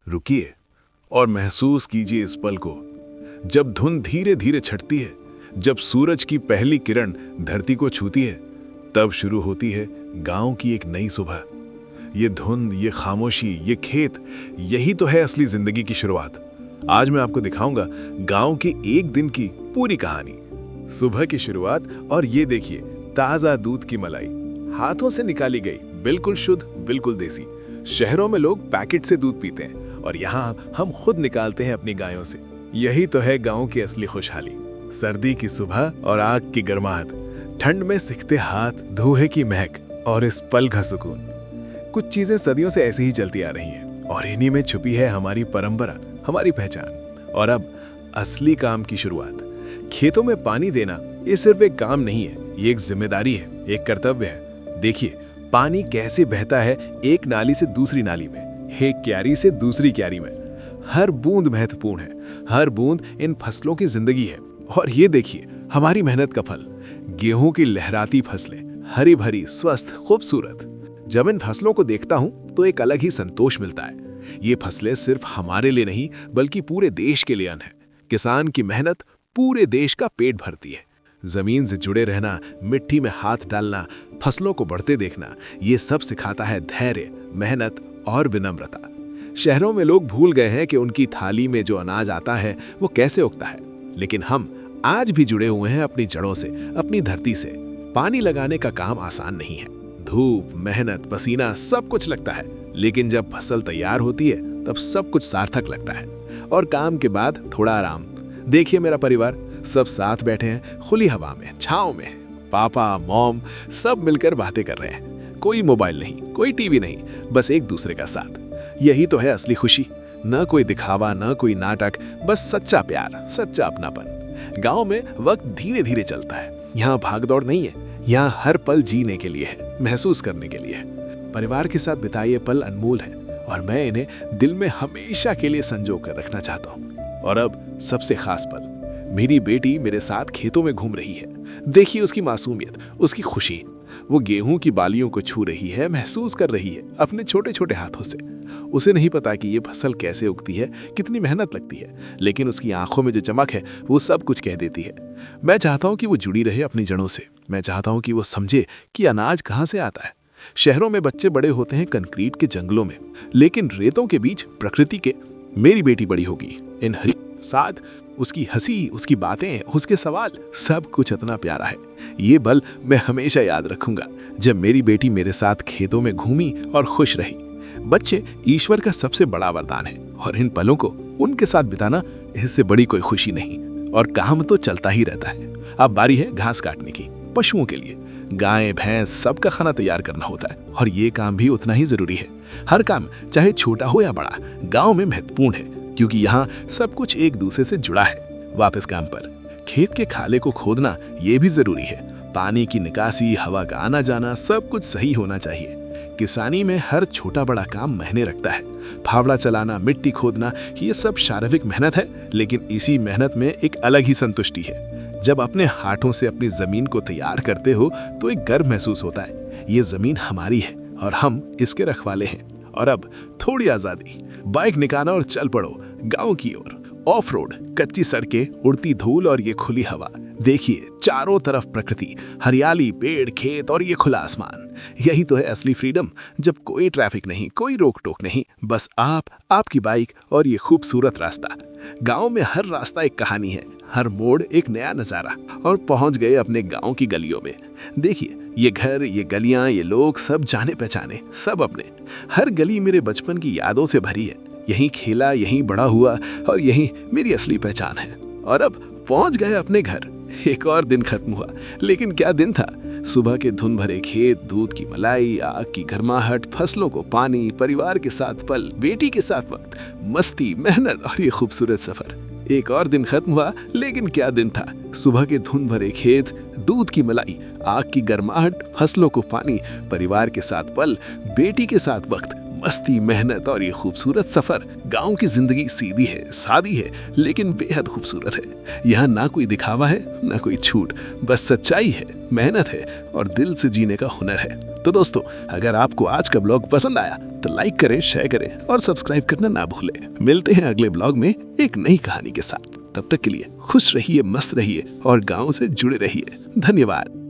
रुकिए और महसूस कीजिए इस पल को, जब धुंध धीरे धीरे छटती है, जब सूरज की पहली किरण धरती को छूती है, तब शुरू होती है गांव की एक नई सुबह। ये धुंध, ये खामोशी, ये खेत, यही तो है असली जिंदगी की शुरुआत। आज मैं आपको दिखाऊंगा गांव के एक दिन की पूरी कहानी। सुबह की शुरुआत, और ये देखिए ताजा दूध की मलाई हाथों से निकाली गई, बिल्कुल शुद्ध, बिल्कुल देसी। शहरों में लोग पैकेट से दूध पीते हैं और यहाँ हम खुद निकालते हैं अपनी गायों से। यही तो है गांव की असली खुशहाली। सर्दी की सुबह और आग की गर्माहट, ठंड में सिकते हाथ, धुएं की महक और इस पल का सुकून। कुछ चीजें सदियों से ऐसे ही चलती आ रही हैं और इन्हीं में छुपी है हमारी परंपरा, हमारी पहचान। और अब असली काम की शुरुआत। खेतों में पानी देना ये सिर्फ एक काम नहीं है, ये एक जिम्मेदारी है, एक कर्तव्य है। देखिए पानी कैसे बहता है एक नाली से दूसरी नाली में, एक क्यारी से दूसरी क्यारी में। हर बूंद महत्वपूर्ण है, हर बूंद इन फसलों की जिंदगी है। और ये देखिए हमारी मेहनत का फल, गेहूं की लहराती फसलें, हरी भरी, स्वस्थ, खूबसूरत। जब इन फसलों को देखता हूं तो एक अलग ही संतोष मिलता है। ये फसलें सिर्फ हमारे लिए नहीं बल्कि पूरे देश के लिए अन्न है। किसान की मेहनत पूरे देश का पेट भरती है। जमीन से जुड़े रहना, मिट्टी में हाथ डालना, फसलों को बढ़ते देखना, ये सब सिखाता है धैर्य, मेहनत और विनम्रता। शहरों में लोग भूल गए हैं कि उनकी थाली में जो अनाज आता है वो कैसे उगता है, लेकिन हम आज भी जुड़े हुए हैं अपनी जड़ों से, अपनी धरती से। पानी लगाने का काम आसान नहीं है, धूप, मेहनत, पसीना सब कुछ लगता है, लेकिन जब फसल तैयार होती है तब सब कुछ सार्थक लगता है। और काम के बाद थोड़ा आराम। देखिए मेरा परिवार, सब साथ बैठे हैं, खुली हवा में, छांव में। पापा, मॉम सब मिलकर बातें कर रहे हैं। कोई मोबाइल नहीं, कोई टीवी नहीं, बस एक दूसरे का साथ। यही तो है असली खुशी। न कोई दिखावा, न कोई नाटक, बस सच्चा प्यार, सच्चा अपनापन। गांव में वक्त धीरे धीरे चलता है। यहाँ भागदौड़ नहीं है, यहाँ हर पल जीने के लिए है, महसूस करने के लिए है। परिवार के साथ बिताए ये पल अनमोल हैं और मैं इन्हें दिल में हमेशा के लिए संजो कर रखना चाहता हूँ। और अब सबसे खास पल, मेरी बेटी मेरे साथ खेतों में घूम रही है। देखिए उसकी मासूमियत, उसकी खुशी। वो गेहूं की बालियों को छू रही है, महसूस कर रही है अपने छोटे छोटे हाथों से। उसे नहीं पता कि ये फसल कैसे उगती है, कितनी मेहनत लगती है, लेकिन उसकी आंखों में जो चमक है वो सब कुछ कह देती है। मैं चाहता हूँ कि वो जुड़ी रहे अपनी जड़ों से। मैं चाहता हूँ कि वो समझे कि अनाज कहाँ से आता है। शहरों में बच्चे बड़े होते हैं कंक्रीट के जंगलों में, लेकिन रेतों के बीच प्रकृति के। मेरी बेटी बड़ी होगी इन हरी साथ, उसकी हंसी, उसकी बातें, उसके सवाल, सब कुछ इतना प्यारा है। ये पल मैं हमेशा याद रखूंगा, जब मेरी बेटी मेरे साथ खेतों में घूमी और खुश रही। बच्चे ईश्वर का सबसे बड़ा वरदान है और इन पलों को उनके साथ बिताना, इससे बड़ी कोई खुशी नहीं। और काम तो चलता ही रहता है। अब बारी है घास काटने की। पशुओं के लिए गाय, भैंस सबका खाना तैयार करना होता है और ये काम भी उतना ही जरूरी है। हर काम चाहे छोटा हो या बड़ा गाँव में महत्वपूर्ण है, क्योंकि यहाँ सब कुछ एक दूसरे से जुड़ा है। वापस काम पर, खेत के खाले को खोदना ये भी जरूरी है। पानी की निकासी, हवा का आना जाना, सब कुछ सही होना चाहिए। किसानी में हर छोटा बड़ा काम मायने रखता है। फावड़ा चलाना, मिट्टी खोदना, ये सब शारीरिक मेहनत है, लेकिन इसी मेहनत में एक अलग ही संतुष्टि है। जब अपने हाथों से अपनी जमीन को तैयार करते हो तो एक गर्व महसूस होता है। ये जमीन हमारी है और हम इसके रखवाले हैं। और अब थोड़ी आजादी, बाइक निकालना और चल पड़ो गांव की ओर। ऑफ रोड, कच्ची सड़कें, उड़ती धूल और ये खुली हवा। देखिए चारों तरफ प्रकृति, हरियाली, पेड़, खेत और ये खुला आसमान। यही तो है असली फ्रीडम, जब कोई ट्रैफिक नहीं, कोई रोक टोक नहीं, बस आप, आपकी बाइक और ये खूबसूरत रास्ता। गांव में हर रास्ता एक कहानी है, हर मोड़ एक नया नजारा। और पहुंच गए अपने गांव की गलियों में। देखिए ये घर, ये गलियां, ये लोग, सब जाने पहचाने, सब अपने। हर गली मेरे बचपन की यादों से भरी है। यहीं खेला, यहीं बड़ा हुआ और यही मेरी असली पहचान है। और अब पहुंच गए अपने घर। एक और दिन खत्म हुआ, लेकिन क्या दिन था। सुबह के धुंध भरे खेत, दूध की मलाई, आग की गर्माहट, फसलों को पानी, परिवार के साथ पल, बेटी के साथ वक्त, मस्ती, मेहनत और ये खूबसूरत सफर। एक और दिन खत्म हुआ, लेकिन क्या दिन था। सुबह के धुंध भरे खेत, दूध की मलाई, आग की गर्माहट, फसलों को पानी, परिवार के साथ पल, बेटी के साथ वक्त, मस्ती, मेहनत और ये खूबसूरत सफर। गांव की जिंदगी सीधी है, सादी है, लेकिन बेहद खूबसूरत है। यहाँ ना कोई दिखावा है, ना कोई छूट, बस सच्चाई है, मेहनत है और दिल से जीने का हुनर है। तो दोस्तों, अगर आपको आज का ब्लॉग पसंद आया तो लाइक करें, शेयर करें और सब्सक्राइब करना ना भूलें। मिलते हैं अगले ब्लॉग में एक नई कहानी के साथ। तब तक के लिए खुश रहिए, मस्त रहिए और गांव से जुड़े रहिए। धन्यवाद।